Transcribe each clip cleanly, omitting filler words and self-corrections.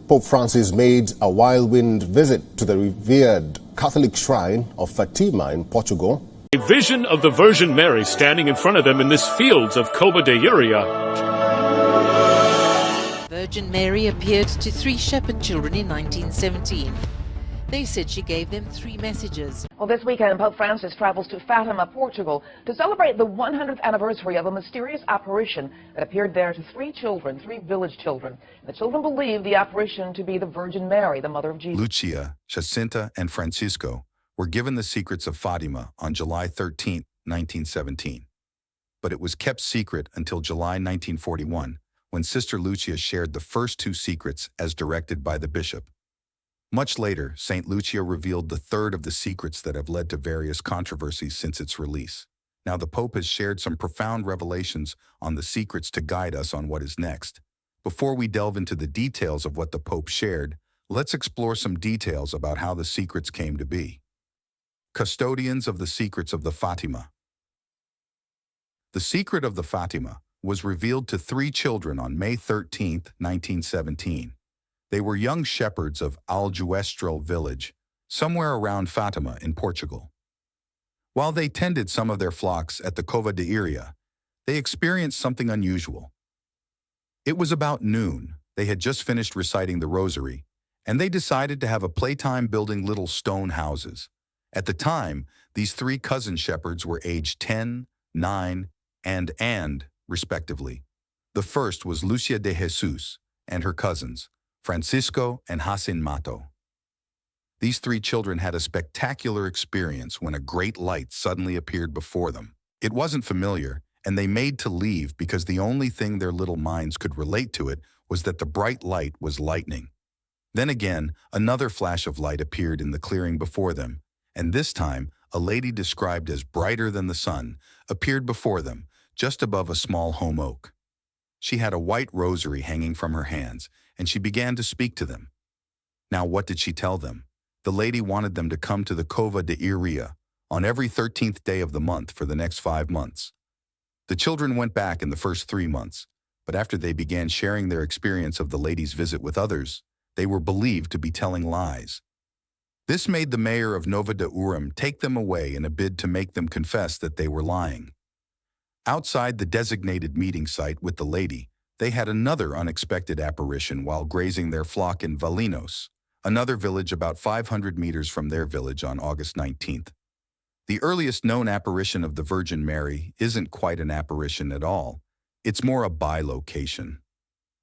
Pope Francis made a whirlwind visit to the revered Catholic shrine of Fatima in Portugal. A vision of the Virgin Mary standing in front of them in this fields of Cova de Iria. Virgin Mary appeared to 3 shepherd children in 1917. They said she gave them 3 messages. Well, this weekend, Pope Francis travels to Fatima, Portugal, to celebrate the 100th anniversary of a mysterious apparition that appeared there to 3 children, 3 village children. The children believe the apparition to be the Virgin Mary, the mother of Jesus. Lucia, Jacinta, and Francisco were given the secrets of Fatima on July 13, 1917. But it was kept secret until July 1941, when Sister Lucia shared the first 2 secrets as directed by the bishop. Much later, St. Lucia revealed the third of the secrets that have led to various controversies since its release. Now the Pope has shared some profound revelations on the secrets to guide us on what is next. Before we delve into the details of what the Pope shared, let's explore some details about how the secrets came to be. Custodians of the secrets of the Fatima. The secret of the Fatima was revealed to 3 children on May 13, 1917. They were young shepherds of Aljuestrel village, somewhere around Fatima in Portugal. While they tended some of their flocks at the Cova de Iria, they experienced something unusual. It was about noon. They had just finished reciting the rosary, and they decided to have a playtime building little stone houses. At the time, these 3 cousin shepherds were aged 10, 9, and, respectively. The first was Lucia de Jesus and her cousins, Francisco and Jacinto. These 3 children had a spectacular experience when a great light suddenly appeared before them. It wasn't familiar, and they made to leave because the only thing their little minds could relate to it was that the bright light was lightning. Then again, another flash of light appeared in the clearing before them, and this time, a lady described as brighter than the sun appeared before them, just above a small holm oak. She had a white rosary hanging from her hands, and she began to speak to them. Now, what did she tell them? The lady wanted them to come to the Cova de Iria on every 13th day of the month for the next 5 months. The children went back in the first 3 months, but after they began sharing their experience of the lady's visit with others, they were believed to be telling lies. This made the mayor of Nova de Urim take them away in a bid to make them confess that they were lying. Outside the designated meeting site with the lady, they had another unexpected apparition while grazing their flock in Valinos, another village about 500 meters from their village on August 19th. The earliest known apparition of the Virgin Mary isn't quite an apparition at all. It's more a bilocation.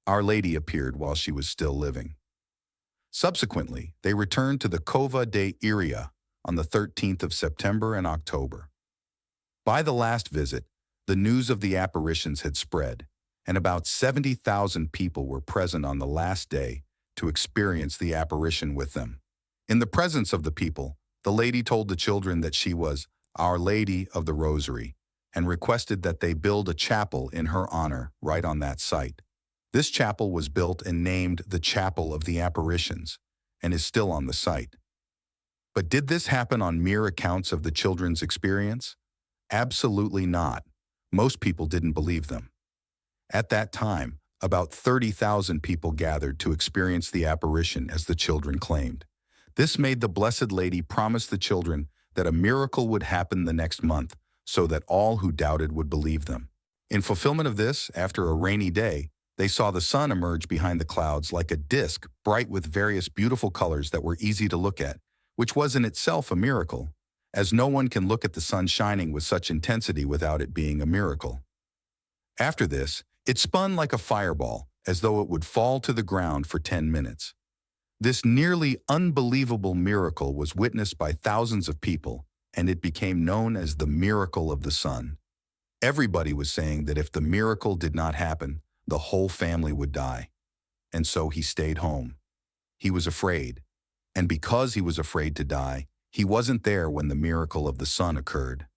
Our Lady appeared while she was still living. Subsequently, they returned to the Cova de Iria on the 13th of September and October. By the last visit, the news of the apparitions had spread, and about 70,000 people were present on the last day to experience the apparition with them. In the presence of the people, the lady told the children that she was Our Lady of the Rosary and requested that they build a chapel in her honor right on that site. This chapel was built and named the Chapel of the Apparitions and is still on the site. But did this happen on mere accounts of the children's experience? Absolutely not. Most people didn't believe them. At that time, about 30,000 people gathered to experience the apparition as the children claimed. This made the Blessed Lady promise the children that a miracle would happen the next month so that all who doubted would believe them. In fulfillment of this, after a rainy day, they saw the sun emerge behind the clouds like a disk, bright with various beautiful colors that were easy to look at, which was in itself a miracle, as no one can look at the sun shining with such intensity without it being a miracle. After this, it spun like a fireball, as though it would fall to the ground for 10 minutes. This nearly unbelievable miracle was witnessed by thousands of people, and it became known as the miracle of the sun. Everybody was saying that if the miracle did not happen, the whole family would die. And so he stayed home. He was afraid. And because he was afraid to die, he wasn't there when the miracle of the sun occurred.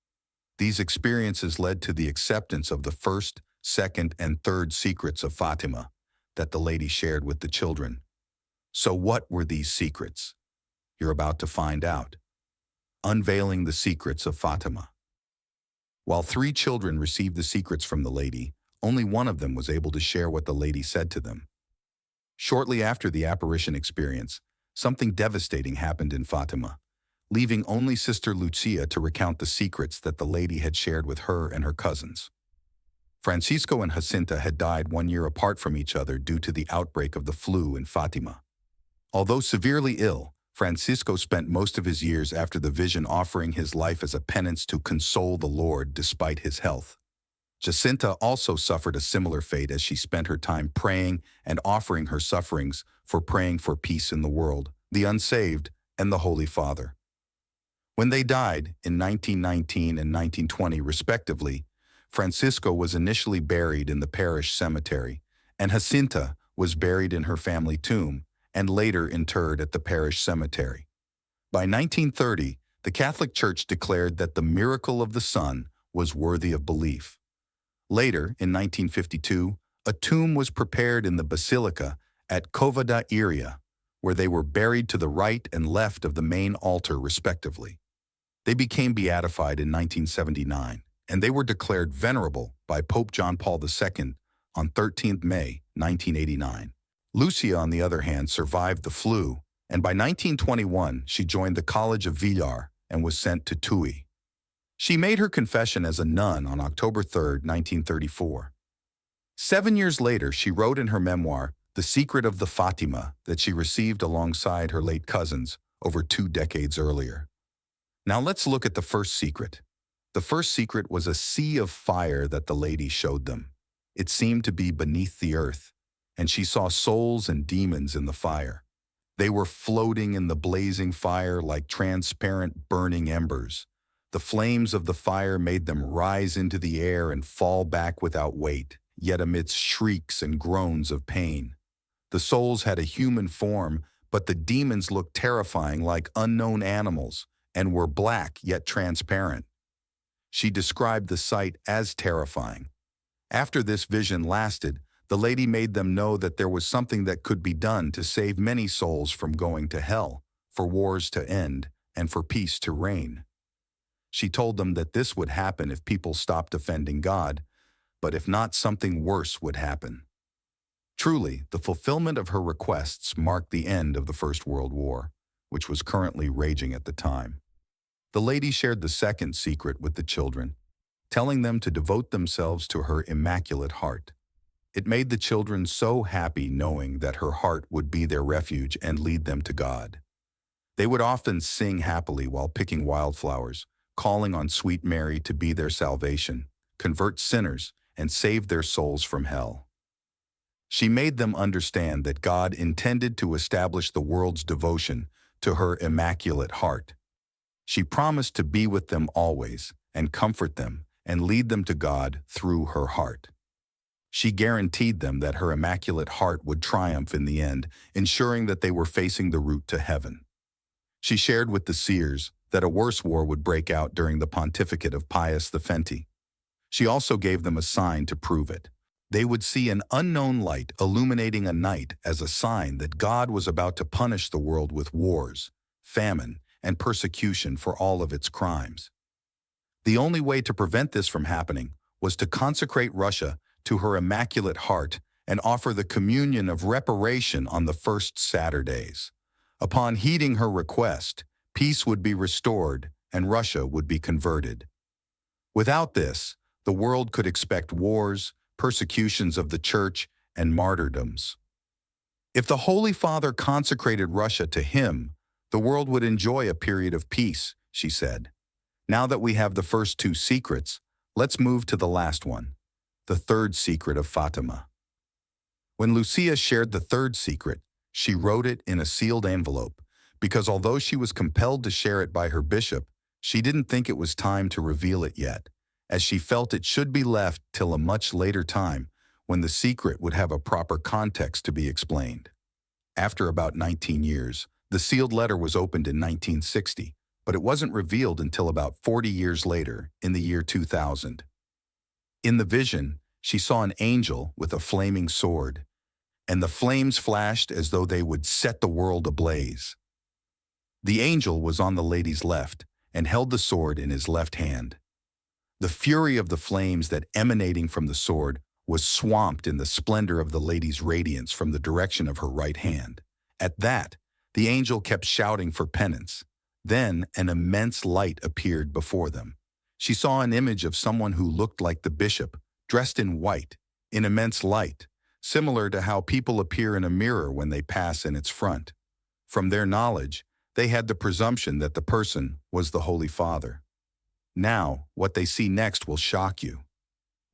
These experiences led to the acceptance of the first, second, and third secrets of Fatima that the lady shared with the children. So what were these secrets? You're about to find out. Unveiling the secrets of Fatima. While 3 children received the secrets from the lady, only one of them was able to share what the lady said to them. Shortly after the apparition experience, something devastating happened in Fatima, leaving only Sister Lucia to recount the secrets that the lady had shared with her and her cousins. Francisco and Jacinta had died 1 year apart from each other due to the outbreak of the flu in Fatima. Although severely ill, Francisco spent most of his years after the vision offering his life as a penance to console the Lord despite his health. Jacinta also suffered a similar fate as she spent her time praying and offering her sufferings for praying for peace in the world, the unsaved, and the Holy Father. When they died, in 1919 and 1920 respectively, Francisco was initially buried in the parish cemetery, and Jacinta was buried in her family tomb and later interred at the parish cemetery. By 1930, the Catholic Church declared that the miracle of the Son was worthy of belief. Later, in 1952, a tomb was prepared in the basilica at Cova da Iria, where they were buried to the right and left of the main altar respectively. They became beatified in 1979, and they were declared venerable by Pope John Paul II on 13 May 1989. Lucia, on the other hand, survived the flu, and by 1921 she joined the College of Villar and was sent to Tui. She made her confession as a nun on October 3, 1934. 7 years later, she wrote in her memoir, The Secret of the Fatima, that she received alongside her late cousins over 2 decades earlier. Now let's look at the first secret. The first secret was a sea of fire that the lady showed them. It seemed to be beneath the earth, and she saw souls and demons in the fire. They were floating in the blazing fire like transparent burning embers. The flames of the fire made them rise into the air and fall back without weight, yet amidst shrieks and groans of pain. The souls had a human form, but the demons looked terrifying like unknown animals and were black yet transparent. She described the sight as terrifying. After this vision lasted, the lady made them know that there was something that could be done to save many souls from going to hell, for wars to end, and for peace to reign. She told them that this would happen if people stopped offending God, but if not, something worse would happen. Truly, the fulfillment of her requests marked the end of the First World War, which was currently raging at the time. The lady shared the second secret with the children, telling them to devote themselves to her immaculate heart. It made the children so happy knowing that her heart would be their refuge and lead them to God. They would often sing happily while picking wildflowers, calling on Sweet Mary to be their salvation, convert sinners, and save their souls from hell. She made them understand that God intended to establish the world's devotion to her immaculate heart. She promised to be with them always and comfort them and lead them to God through her heart. She guaranteed them that her immaculate heart would triumph in the end, ensuring that they were facing the route to heaven. She shared with the seers that a worse war would break out during the pontificate of Pius X. She also gave them a sign to prove it. They would see an unknown light illuminating a night as a sign that God was about to punish the world with wars, famine, and persecution for all of its crimes. The only way to prevent this from happening was to consecrate Russia to her immaculate heart and offer the communion of reparation on the first Saturdays. Upon heeding her request, peace would be restored and Russia would be converted. Without this, the world could expect wars, persecutions of the Church, and martyrdoms. If the Holy Father consecrated Russia to him, the world would enjoy a period of peace, she said. Now that we have the first 2 secrets, let's move to the last one, the third secret of Fatima. When Lucia shared the third secret, she wrote it in a sealed envelope, because although she was compelled to share it by her bishop, she didn't think it was time to reveal it yet, as she felt it should be left till a much later time when the secret would have a proper context to be explained. After about 19 years, the sealed letter was opened in 1960, but it wasn't revealed until about 40 years later, in the year 2000. In the vision, she saw an angel with a flaming sword, and the flames flashed as though they would set the world ablaze. The angel was on the lady's left and held the sword in his left hand. The fury of the flames that emanating from the sword was swamped in the splendor of the lady's radiance from the direction of her right hand. At that, the angel kept shouting for penance. Then an immense light appeared before them. She saw an image of someone who looked like the bishop, dressed in white, in immense light, similar to how people appear in a mirror when they pass in its front. From their knowledge, they had the presumption that the person was the Holy Father. Now, what they see next will shock you.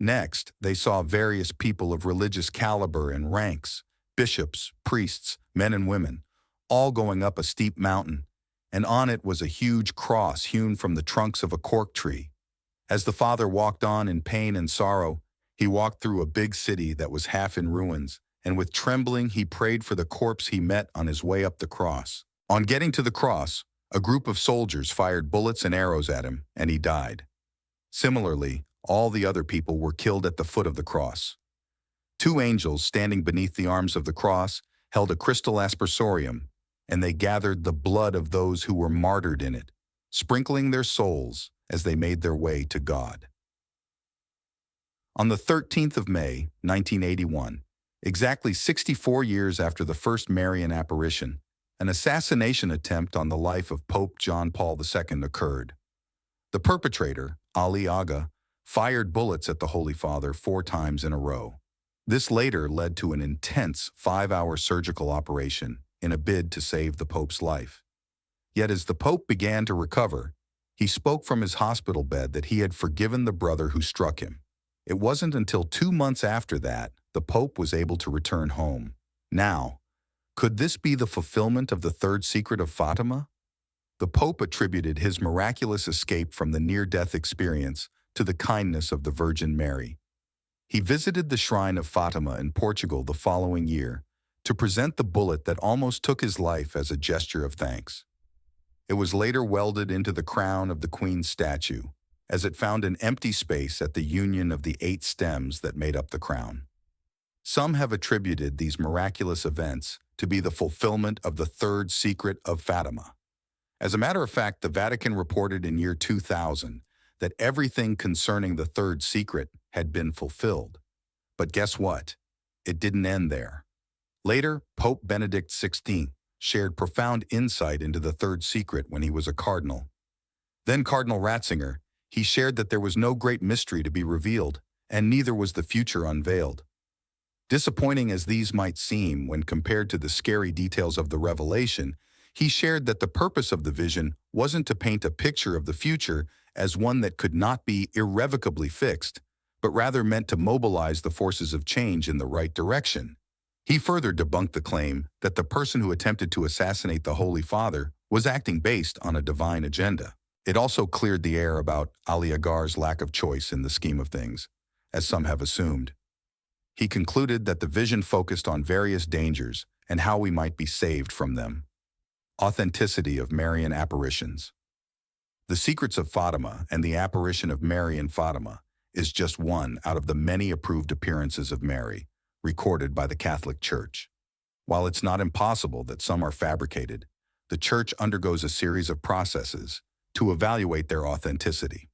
Next, they saw various people of religious caliber and ranks, bishops, priests, men and women, all going up a steep mountain, and on it was a huge cross hewn from the trunks of a cork tree. As the father walked on in pain and sorrow, he walked through a big city that was half in ruins, and with trembling he prayed for the corpse he met on his way up the cross. On getting to the cross, a group of soldiers fired bullets and arrows at him, and he died. Similarly, all the other people were killed at the foot of the cross. Two angels standing beneath the arms of the cross held a crystal aspersorium, and they gathered the blood of those who were martyred in it, sprinkling their souls as they made their way to God. On the 13th of May, 1981, exactly 64 years after the first Marian apparition, an assassination attempt on the life of Pope John Paul II occurred. The perpetrator, Ali Aga, fired bullets at the Holy Father 4 times in a row. This later led to an intense 5-hour surgical operation in a bid to save the Pope's life. Yet as the Pope began to recover, he spoke from his hospital bed that he had forgiven the brother who struck him. It wasn't until 2 months after that the Pope was able to return home. Now, could this be the fulfillment of the third secret of Fatima? The Pope attributed his miraculous escape from the near-death experience to the kindness of the Virgin Mary. He visited the shrine of Fatima in Portugal the following year to present the bullet that almost took his life as a gesture of thanks. It was later welded into the crown of the Queen's statue, as it found an empty space at the union of the 8 stems that made up the crown. Some have attributed these miraculous events to be the fulfillment of the third secret of Fatima. As a matter of fact, the Vatican reported in year 2000 that everything concerning the third secret had been fulfilled. But guess what? It didn't end there. Later, Pope Benedict XVI shared profound insight into the third secret when he was a cardinal. Then Cardinal Ratzinger, he shared that there was no great mystery to be revealed, and neither was the future unveiled. Disappointing as these might seem when compared to the scary details of the revelation, he shared that the purpose of the vision wasn't to paint a picture of the future as one that could not be irrevocably fixed, but rather meant to mobilize the forces of change in the right direction. He further debunked the claim that the person who attempted to assassinate the Holy Father was acting based on a divine agenda. It also cleared the air about Ali Agar's lack of choice in the scheme of things, as some have assumed. He concluded that the vision focused on various dangers and how we might be saved from them. Authenticity of Marian apparitions. The Secrets of Fatima and the apparition of Mary in Fatima is just one out of the many approved appearances of Mary recorded by the Catholic Church. While it's not impossible that some are fabricated, the Church undergoes a series of processes to evaluate their authenticity.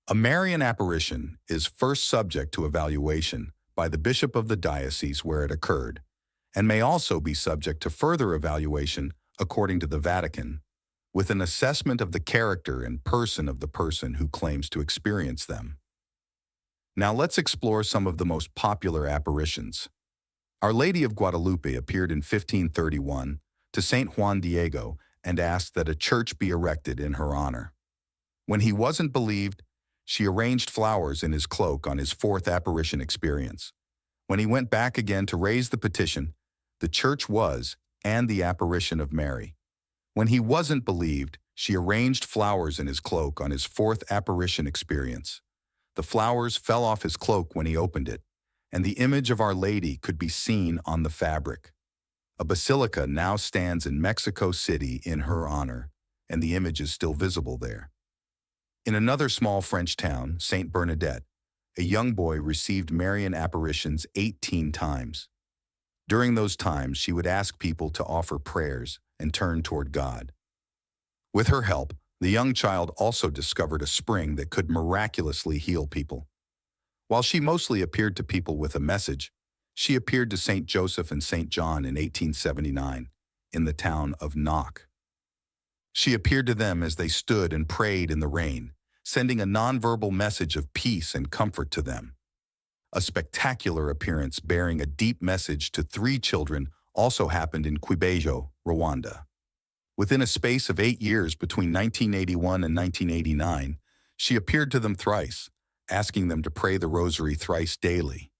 A Marian apparition is first subject to evaluation by the bishop of the diocese where it occurred, and may also be subject to further evaluation according to the Vatican, with an assessment of the character and person of the person who claims to experience them. Now let's explore some of the most popular apparitions. Our Lady of Guadalupe appeared in 1531 to Saint Juan Diego and asked that a church be erected in her honor. When he wasn't believed, she arranged flowers in his cloak on his 4th apparition experience. When he went back again to raise the petition, the church was, and the apparition of Mary. When he wasn't believed, she arranged flowers in his cloak on his 4th apparition experience. The flowers fell off his cloak when he opened it, and the image of Our Lady could be seen on the fabric. A basilica now stands in Mexico City in her honor, and the image is still visible there. In another small French town, Saint Bernadette, a young boy received Marian apparitions 18 times. During those times, she would ask people to offer prayers and turn toward God. With her help, the young child also discovered a spring that could miraculously heal people. While she mostly appeared to people with a message, she appeared to Saint Joseph and Saint John in 1879 in the town of Knock. She appeared to them as they stood and prayed in the rain, sending a nonverbal message of peace and comfort to them. A spectacular appearance bearing a deep message to 3 children also happened in Kibeho, Rwanda. Within a space of 8 years between 1981 and 1989, she appeared to them thrice, asking them to pray the rosary thrice daily.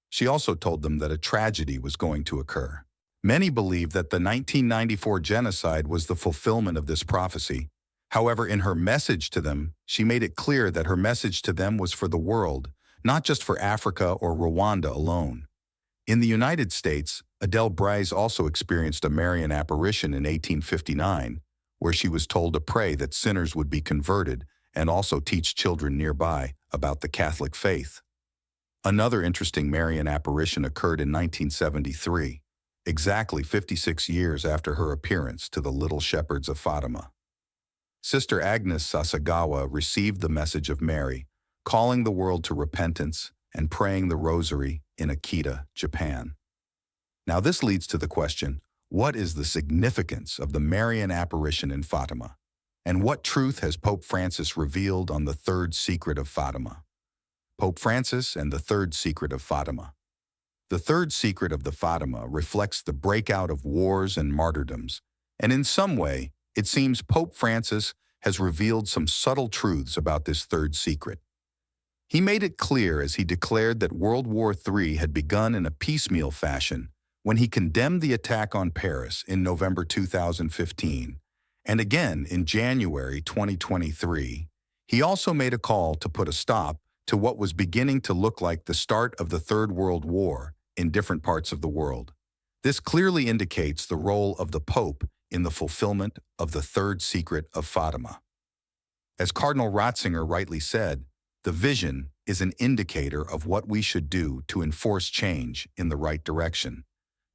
She also told them that a tragedy was going to occur. Many believe that the 1994 genocide was the fulfillment of this prophecy. However, in her message to them, she made it clear that her message to them was for the world, not just for Africa or Rwanda alone. In the United States, Adele Bryce also experienced a Marian apparition in 1859, where she was told to pray that sinners would be converted and also teach children nearby about the Catholic faith. Another interesting Marian apparition occurred in 1973, exactly 56 years after her appearance to the Little Shepherds of Fatima. Sister Agnes Sasagawa received the message of Mary, calling the world to repentance and praying the rosary in Akita, Japan. Now this leads to the question, what is the significance of the Marian apparition in Fatima? And what truth has Pope Francis revealed on the third secret of Fatima? Pope Francis and the third secret of Fatima. The third secret of the Fatima reflects the breakout of wars and martyrdoms, and in some way, it seems Pope Francis has revealed some subtle truths about this third secret. He made it clear as he declared that World War III had begun in a piecemeal fashion when he condemned the attack on Paris in November 2015, and again in January 2023. He also made a call to put a stop to what was beginning to look like the start of the Third World War in different parts of the world. This clearly indicates the role of the Pope in the fulfillment of the third secret of Fatima. As Cardinal Ratzinger rightly said, the vision is an indicator of what we should do to enforce change in the right direction.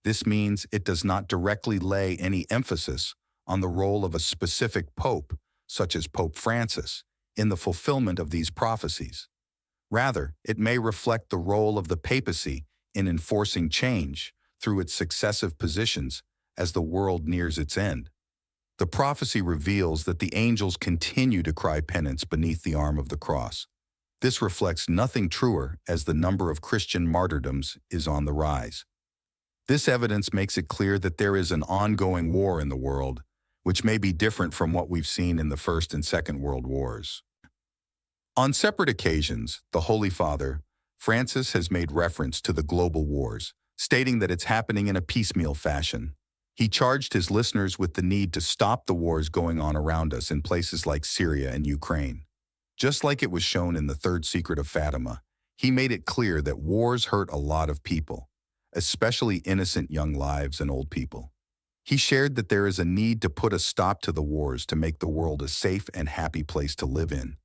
This means it does not directly lay any emphasis on the role of a specific pope, such as Pope Francis, in the fulfillment of these prophecies. Rather, it may reflect the role of the papacy in enforcing change through its successive positions as the world nears its end. The prophecy reveals that the angels continue to cry penance beneath the arm of the cross. This reflects nothing truer as the number of Christian martyrdoms is on the rise. This evidence makes it clear that there is an ongoing war in the world, which may be different from what we've seen in the First and Second World Wars. On separate occasions, the Holy Father, Francis, has made reference to the global wars, stating that it's happening in a piecemeal fashion. He charged his listeners with the need to stop the wars going on around us in places like Syria and Ukraine. Just like it was shown in the third secret of Fatima, he made it clear that wars hurt a lot of people, especially innocent young lives and old people. He shared that there is a need to put a stop to the wars to make the world a safe and happy place to live in.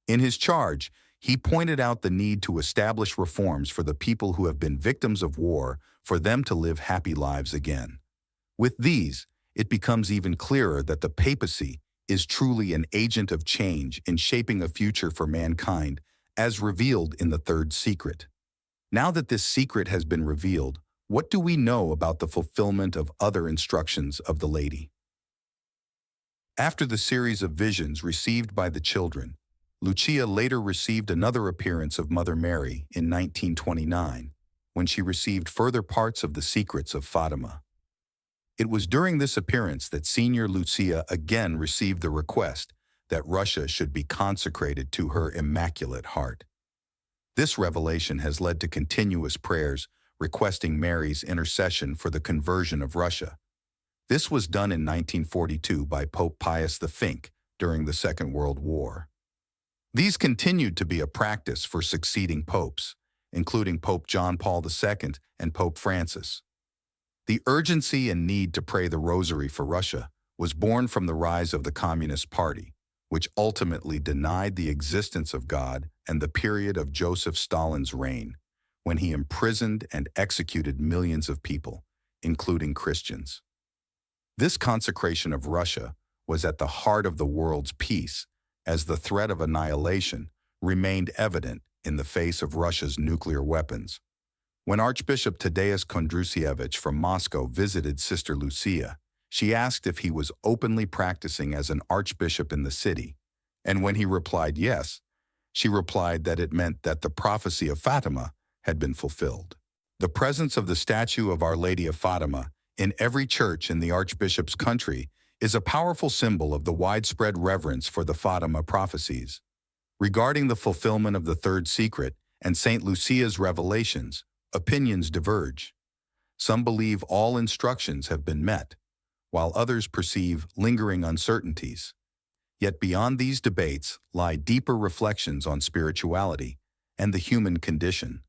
In his charge, he pointed out the need to establish reforms for the people who have been victims of war for them to live happy lives again. With these, it becomes even clearer that the papacy is truly an agent of change in shaping a future for mankind, as revealed in the third secret. Now that this secret has been revealed, what do we know about the fulfillment of other instructions of the Lady? After the series of visions received by the children, Lucia later received another appearance of Mother Mary in 1929, when she received further parts of the secrets of Fatima. It was during this appearance that Senior Lucia again received the request that Russia should be consecrated to her Immaculate Heart. This revelation has led to continuous prayers requesting Mary's intercession for the conversion of Russia. This was done in 1942 by Pope Pius V during the Second World War. These continued to be a practice for succeeding popes, including Pope John Paul II and Pope Francis. The urgency and need to pray the rosary for Russia was born from the rise of the Communist Party, which ultimately denied the existence of God and the period of Joseph Stalin's reign, when he imprisoned and executed millions of people, including Christians. This consecration of Russia was at the heart of the world's peace, as the threat of annihilation remained evident in the face of Russia's nuclear weapons. When Archbishop Tadeusz Kondrusiewicz from Moscow visited Sister Lucia, she asked if he was openly practicing as an archbishop in the city, and when he replied yes, she replied that it meant that the prophecy of Fatima had been fulfilled. The presence of the statue of Our Lady of Fatima in every church in the Archbishop's country is a powerful symbol of the widespread reverence for the Fatima prophecies. Regarding the fulfillment of the third secret and St. Lucia's revelations, opinions diverge. Some believe all instructions have been met, while others perceive lingering uncertainties. Yet beyond these debates lie deeper reflections on spirituality and the human condition.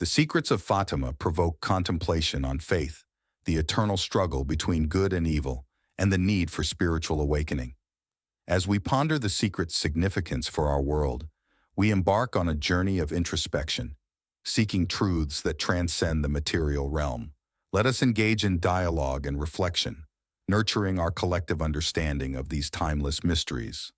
The secrets of Fatima provoke contemplation on faith, the eternal struggle between good and evil, and the need for spiritual awakening. As we ponder the secret's significance for our world, we embark on a journey of introspection, seeking truths that transcend the material realm. Let us engage in dialogue and reflection, nurturing our collective understanding of these timeless mysteries.